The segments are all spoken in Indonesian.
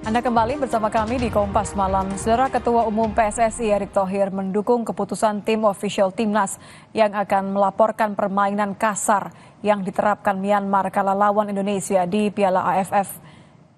Anda kembali bersama kami di Kompas Malam. Saudara Ketua Umum PSSI Erick Thohir mendukung keputusan tim official Timnas yang akan melaporkan permainan kasar yang diterapkan Myanmar kala lawan Indonesia di Piala AFF.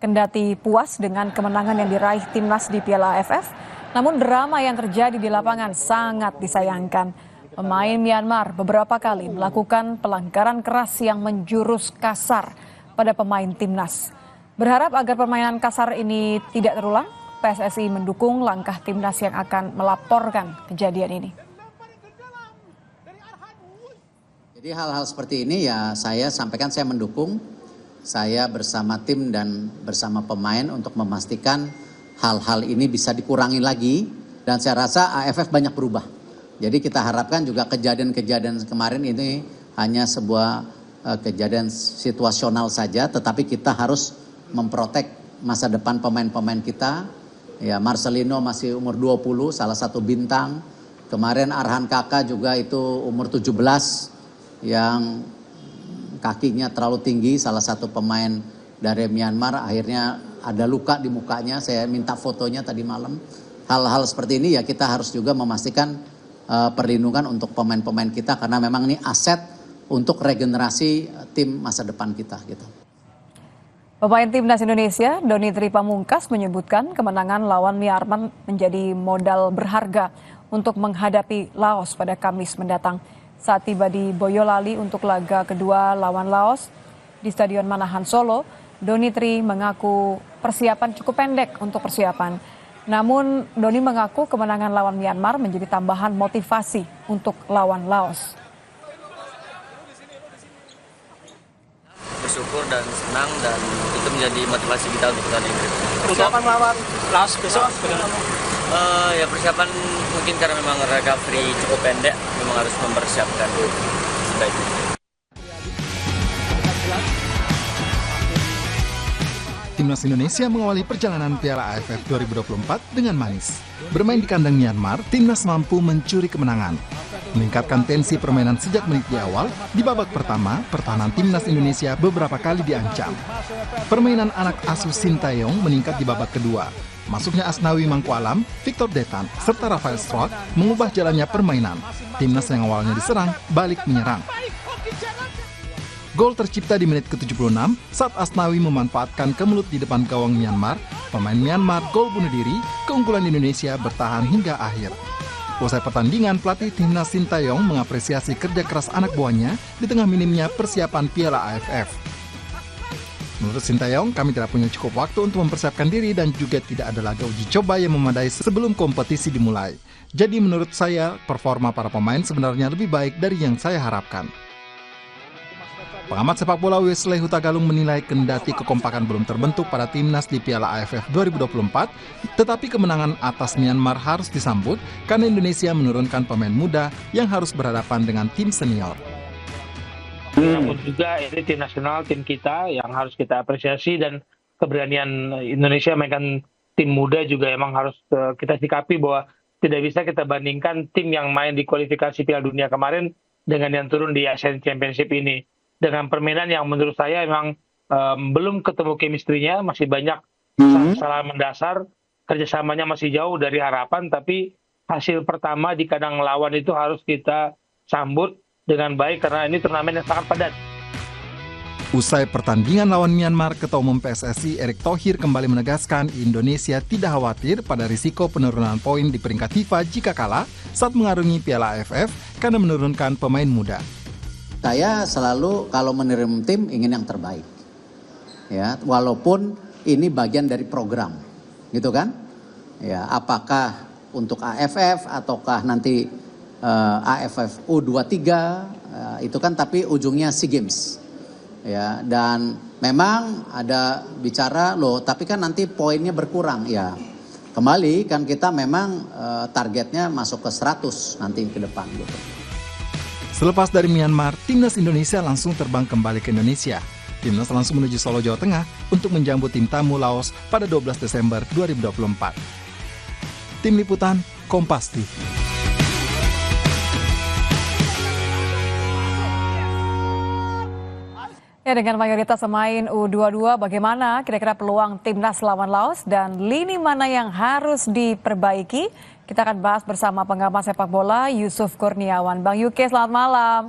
Kendati puas dengan kemenangan yang diraih Timnas di Piala AFF, namun drama yang terjadi di lapangan sangat disayangkan. Pemain Myanmar beberapa kali melakukan pelanggaran keras yang menjurus kasar pada pemain Timnas. Berharap agar permainan kasar ini tidak terulang, PSSI mendukung langkah Timnas yang akan melaporkan kejadian ini. Jadi hal-hal seperti ini ya saya sampaikan, saya mendukung. Saya bersama tim dan bersama pemain untuk memastikan hal-hal ini bisa dikurangi lagi. Dan saya rasa AFF banyak berubah. Jadi kita harapkan juga kejadian-kejadian kemarin ini hanya sebuah kejadian situasional saja, tetapi kita harus memprotek masa depan pemain-pemain kita. Ya, Marcelino masih umur 20, salah satu bintang. Kemarin Arhan Kaka juga itu umur 17 yang kakinya terlalu tinggi, salah satu pemain dari Myanmar akhirnya ada luka di mukanya. Saya minta fotonya tadi malam. Hal-hal seperti ini ya kita harus juga memastikan perlindungan untuk pemain-pemain kita karena memang ini aset untuk regenerasi tim masa depan kita gitu. Pemain Timnas Indonesia, Doni Tripamungkas menyebutkan kemenangan lawan Myanmar menjadi modal berharga untuk menghadapi Laos pada Kamis mendatang. Saat tiba di Boyolali untuk laga kedua lawan Laos di Stadion Manahan Solo, Doni Tri mengaku persiapan cukup pendek untuk persiapan. Namun Doni mengaku kemenangan lawan Myanmar menjadi tambahan motivasi untuk lawan Laos. Bersyukur dan senang dan itu menjadi motivasi kita untuk pertandingan. Persiapan melawan Laos besok ya persiapan mungkin karena memang recovery cukup pendek, memang harus mempersiapkan sebaiknya. Timnas Indonesia mengawali perjalanan Piala AFF 2024 dengan manis. Bermain di kandang Myanmar, Timnas mampu mencuri kemenangan. Meningkatkan tensi permainan sejak menit di awal, di babak pertama, pertahanan Timnas Indonesia beberapa kali diancam. Permainan anak asuh Sintayong meningkat di babak kedua. Masuknya Asnawi Mangkualam, Victor Detan, serta Rafael Strauch mengubah jalannya permainan. Timnas yang awalnya diserang, balik menyerang. Gol tercipta di menit ke-76 saat Asnawi memanfaatkan kemelut di depan gawang Myanmar. Pemain Myanmar gol bunuh diri, keunggulan Indonesia bertahan hingga akhir. Usai pertandingan, pelatih Timnas Sintayong mengapresiasi kerja keras anak buahnya di tengah minimnya persiapan Piala AFF. Menurut Sintayong, kami tidak punya cukup waktu untuk mempersiapkan diri dan juga tidak ada laga uji coba yang memadai sebelum kompetisi dimulai. Jadi menurut saya, performa para pemain sebenarnya lebih baik dari yang saya harapkan. Pengamat sepak bola Wesley Hutagalung menilai kendati kekompakan belum terbentuk pada Timnas di Piala AFF 2024, tetapi kemenangan atas Myanmar harus disambut karena Indonesia menurunkan pemain muda yang harus berhadapan dengan tim senior. Namun juga ini tim nasional, tim kita yang harus kita apresiasi dan keberanian Indonesia mainkan tim muda juga emang harus kita sikapi bahwa tidak bisa kita bandingkan tim yang main di kualifikasi Piala Dunia kemarin dengan yang turun di Asian Championship ini. Dengan permainan yang menurut saya memang belum ketemu chemistry-nya, masih banyak kesalahan mendasar, kerjasamanya masih jauh dari harapan, tapi hasil pertama di kandang lawan itu harus kita sambut dengan baik karena ini turnamen yang sangat padat. Usai pertandingan lawan Myanmar, Ketua Umum PSSI Erick Thohir kembali menegaskan Indonesia tidak khawatir pada risiko penurunan poin di peringkat FIFA jika kalah saat mengarungi Piala AFF karena menurunkan pemain muda. Saya selalu kalau menerima tim ingin yang terbaik. Ya, walaupun ini bagian dari program. Gitu kan? Ya, apakah untuk AFF ataukah nanti AFF U23 itu kan tapi ujungnya SEA Games. Ya, dan memang ada bicara loh, tapi kan nanti poinnya berkurang ya. Kembali kan kita memang targetnya masuk ke 100 nanti ke depan gitu. Selepas dari Myanmar, Timnas Indonesia langsung terbang kembali ke Indonesia. Timnas langsung menuju Solo, Jawa Tengah untuk menjamu tim tamu Laos pada 12 Desember 2024. Tim Liputan, Kompas TV. Ya, dengan mayoritas pemain U22, bagaimana kira-kira peluang timnas lawan Laos dan lini mana yang harus diperbaiki? Kita akan bahas bersama pengamat sepak bola Yusuf Kurniawan. Bang Yuke, selamat malam.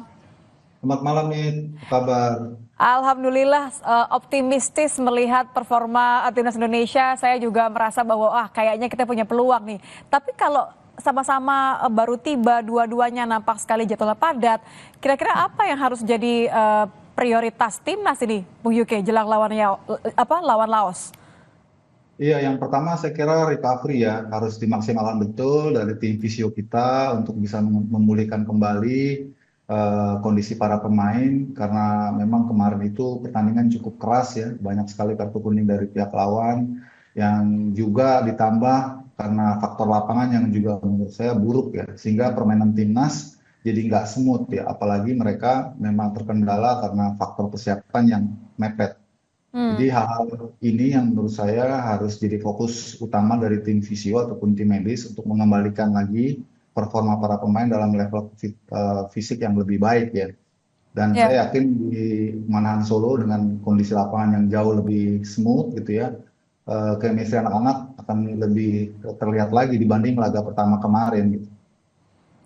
Selamat malam nih, apa kabar? Alhamdulillah optimistis melihat performa timnas Indonesia. Saya juga merasa bahwa kayaknya kita punya peluang nih. Tapi kalau sama-sama baru tiba, dua-duanya nampak sekali jadwalnya padat. Kira-kira apa yang harus jadi prioritas timnas ini, Bung Yuke, jelang lawan Laos? Iya, yang pertama saya kira recovery ya, harus dimaksimalkan betul dari tim visio kita untuk bisa memulihkan kembali kondisi para pemain, karena memang kemarin itu pertandingan cukup keras ya, banyak sekali kartu kuning dari pihak lawan, yang juga ditambah karena faktor lapangan yang juga menurut saya buruk ya, sehingga permainan timnas jadi nggak smooth ya, apalagi mereka memang terkendala karena faktor persiapan yang mepet. Jadi hal-hal ini yang menurut saya harus jadi fokus utama dari tim visio ataupun tim medis untuk mengembalikan lagi performa para pemain dalam level fisik yang lebih baik ya. Dan saya yakin di Manahan Solo dengan kondisi lapangan yang jauh lebih smooth gitu ya, chemistry anak-anak akan lebih terlihat lagi dibanding laga pertama kemarin gitu.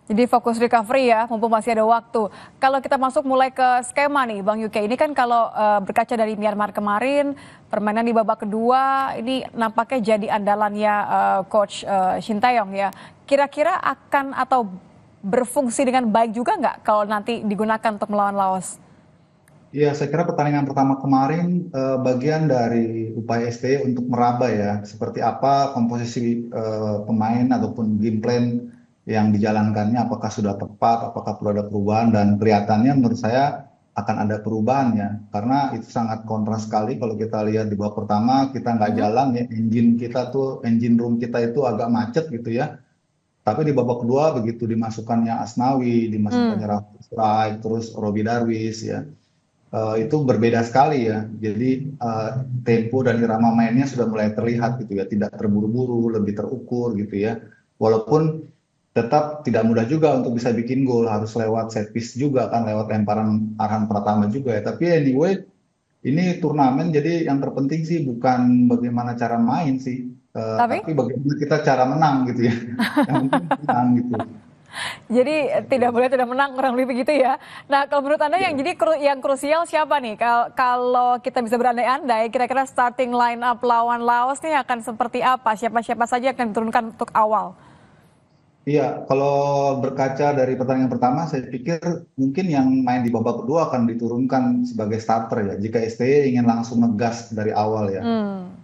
Jadi fokus recovery ya, mumpung masih ada waktu. Kalau kita masuk mulai ke skema nih, Bang Yuke, ini kan kalau berkaca dari Myanmar kemarin, permainan di babak kedua ini nampaknya jadi andalannya Coach Shin Tae-yong ya. Kira-kira akan atau berfungsi dengan baik juga nggak kalau nanti digunakan untuk melawan Laos? Iya, saya kira pertandingan pertama kemarin bagian dari upaya STY untuk meraba ya, seperti apa komposisi pemain ataupun game plan yang dijalankannya, apakah sudah tepat, apakah perlu ada perubahan, dan kelihatannya menurut saya akan ada perubahan ya, karena itu sangat kontras sekali kalau kita lihat di babak pertama kita nggak jalan ya, engine room kita itu agak macet gitu ya, tapi di babak kedua begitu dimasukkannya Asnawi, dimasukkannya Rafael Strike, terus Robbie Darwish ya, itu berbeda sekali ya, jadi tempo dan irama mainnya sudah mulai terlihat gitu ya, tidak terburu-buru, lebih terukur gitu ya, walaupun tetap tidak mudah juga untuk bisa bikin gol, harus lewat set piece juga kan, lewat lemparan Arhan Pratama juga ya. Tapi anyway, ini turnamen, jadi yang terpenting sih bukan bagaimana cara main sih, tapi bagaimana kita cara menang gitu ya. Yang penting menang gitu. Jadi tidak boleh tidak menang, kurang lebih begitu ya. Nah, kalau menurut Anda yang jadi yang krusial siapa nih? Kalau kita bisa berandai-andai, kira-kira starting line up lawan Laos nih akan seperti apa? Siapa-siapa saja akan diturunkan untuk awal? Iya, kalau berkaca dari pertandingan pertama, saya pikir mungkin yang main di babak kedua akan diturunkan sebagai starter ya, jika STY ingin langsung ngegas dari awal ya.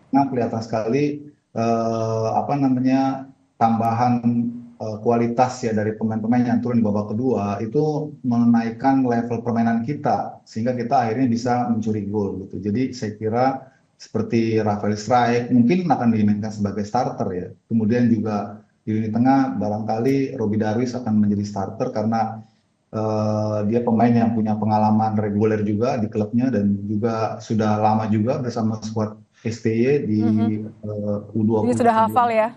Nah, kelihatan sekali tambahan kualitas ya dari pemain-pemain yang turun di babak kedua itu menaikkan level permainan kita, sehingga kita akhirnya bisa mencuri gol gitu. Jadi saya kira seperti Rafael Strike mungkin akan dimainkan sebagai starter ya. Kemudian juga di lini tengah barangkali Robbie Darwish akan menjadi starter karena dia pemain yang punya pengalaman reguler juga di klubnya dan juga sudah lama juga bersama skuad STY di U20. Jadi sudah hafal ya?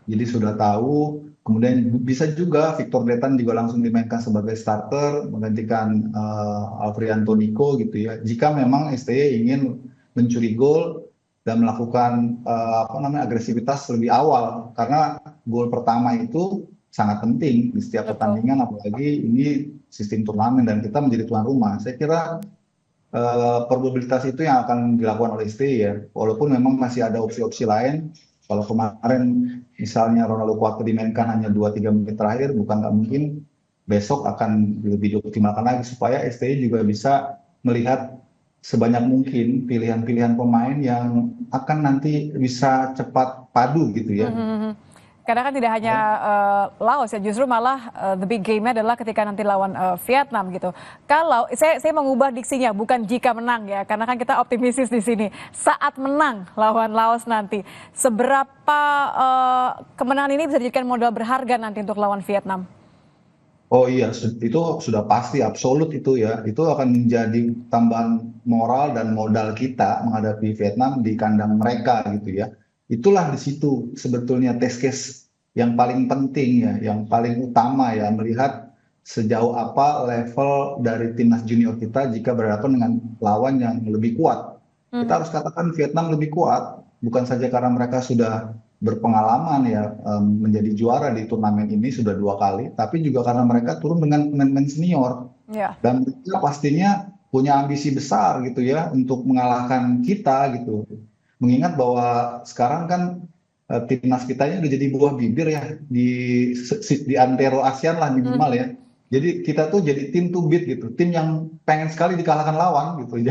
Jadi sudah tahu. Kemudian bisa juga Victor Detan juga langsung dimainkan sebagai starter menggantikan Alfrianto Nico gitu ya. Jika memang STY ingin mencuri gol dan melakukan agresivitas lebih awal, karena gol pertama itu sangat penting di setiap pertandingan, apalagi ini sistem turnamen dan kita menjadi tuan rumah. Saya kira probabilitas itu yang akan dilakukan oleh STY ya, walaupun memang masih ada opsi-opsi lain. Kalau kemarin misalnya Ronaldo Kuate dimainkan hanya 2-3 menit terakhir, bukan nggak mungkin besok akan lebih dioptimalkan lagi supaya STY juga bisa melihat sebanyak mungkin pilihan-pilihan pemain yang akan nanti bisa cepat padu gitu ya. Karena kan tidak hanya Laos ya, justru malah the big game-nya adalah ketika nanti lawan Vietnam gitu. Kalau saya mengubah diksinya, bukan jika menang ya, karena kan kita optimistis di sini. Saat menang lawan Laos nanti, seberapa kemenangan ini bisa dijadikan modal berharga nanti untuk lawan Vietnam? Oh iya, itu sudah pasti absolut itu ya. Itu akan menjadi tambahan moral dan modal kita menghadapi Vietnam di kandang mereka gitu ya. Itulah di situ sebetulnya test case yang paling penting ya, yang paling utama ya, melihat sejauh apa level dari timnas junior kita jika berhadapan dengan lawan yang lebih kuat. Kita harus katakan Vietnam lebih kuat, bukan saja karena mereka sudah berpengalaman ya menjadi juara di turnamen ini sudah 2 kali, tapi juga karena mereka turun dengan pemain-pemain senior. Dan mereka pastinya punya ambisi besar gitu ya untuk mengalahkan kita gitu. Mengingat bahwa sekarang kan timnas kita ini udah jadi buah bibir ya di antero ASEAN lah minimal ya. Jadi kita tuh jadi tim to beat gitu, tim yang pengen sekali dikalahkan lawan gitu.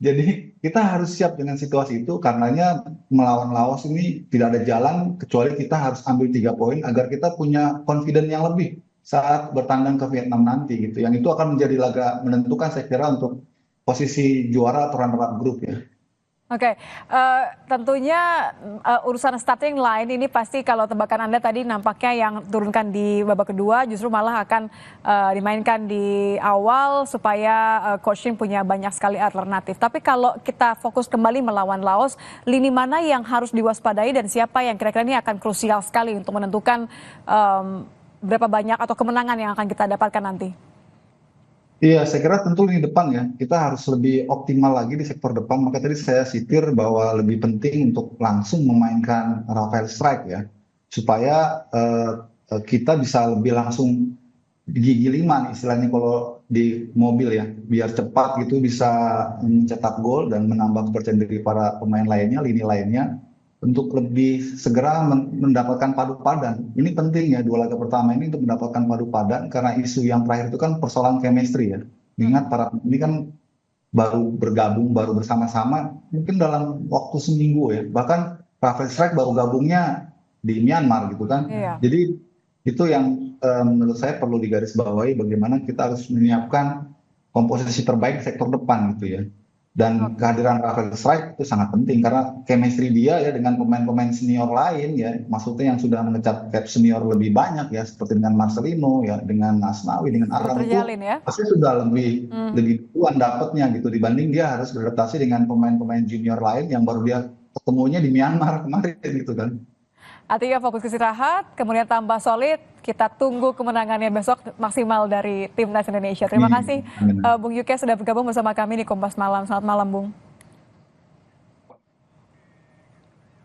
Jadi kita harus siap dengan situasi itu, karenanya melawan Laos ini tidak ada jalan kecuali kita harus ambil 3 poin agar kita punya confidence yang lebih saat bertandang ke Vietnam nanti gitu. Yang itu akan menjadi laga menentukan saya kira untuk posisi juara atau runner up grup ya. Oke, tentunya urusan starting line ini pasti kalau tebakan Anda tadi nampaknya yang turunkan di babak kedua justru malah akan dimainkan di awal supaya Coach Shin punya banyak sekali alternatif. Tapi kalau kita fokus kembali melawan Laos, lini mana yang harus diwaspadai dan siapa yang kira-kira ini akan krusial sekali untuk menentukan berapa banyak atau kemenangan yang akan kita dapatkan nanti? Iya, saya kira tentu lini depan ya. Kita harus lebih optimal lagi di sektor depan. Maka tadi saya sitir bahwa lebih penting untuk langsung memainkan Rafael Strike ya. Supaya kita bisa lebih langsung di gigi 5 nih istilahnya kalau di mobil ya. Biar cepat gitu bisa mencetak gol dan menambah kepercayaan diri para pemain lainnya, lini lainnya. Untuk lebih segera mendapatkan padu padan. Ini penting ya 2 laga pertama ini untuk mendapatkan padu padan karena isu yang terakhir itu kan persoalan chemistry ya. Ingat ini kan baru bergabung, baru bersama-sama mungkin dalam waktu seminggu ya. Bahkan Rafael Strike baru gabungnya di Myanmar gitu kan. Jadi itu yang menurut saya perlu digarisbawahi bagaimana kita harus menyiapkan komposisi terbaik di sektor depan gitu ya. Dan kehadiran Rafael Strike itu sangat penting karena chemistry dia ya dengan pemain-pemain senior lain ya, maksudnya yang sudah mengecat cap senior lebih banyak ya seperti dengan Marcelino ya, dengan Asnawi, dengan Aram itu pasti sudah lebih duluan dapatnya gitu dibanding dia harus beradaptasi dengan pemain-pemain junior lain yang baru dia ketemunya di Myanmar kemarin gitu kan. Artinya fokus ke istirahat, kemudian tambah solid, kita tunggu kemenangannya besok maksimal dari Timnas Indonesia. Terima kasih Bung Yuke sudah bergabung bersama kami di Kompas Malam. Selamat malam Bung.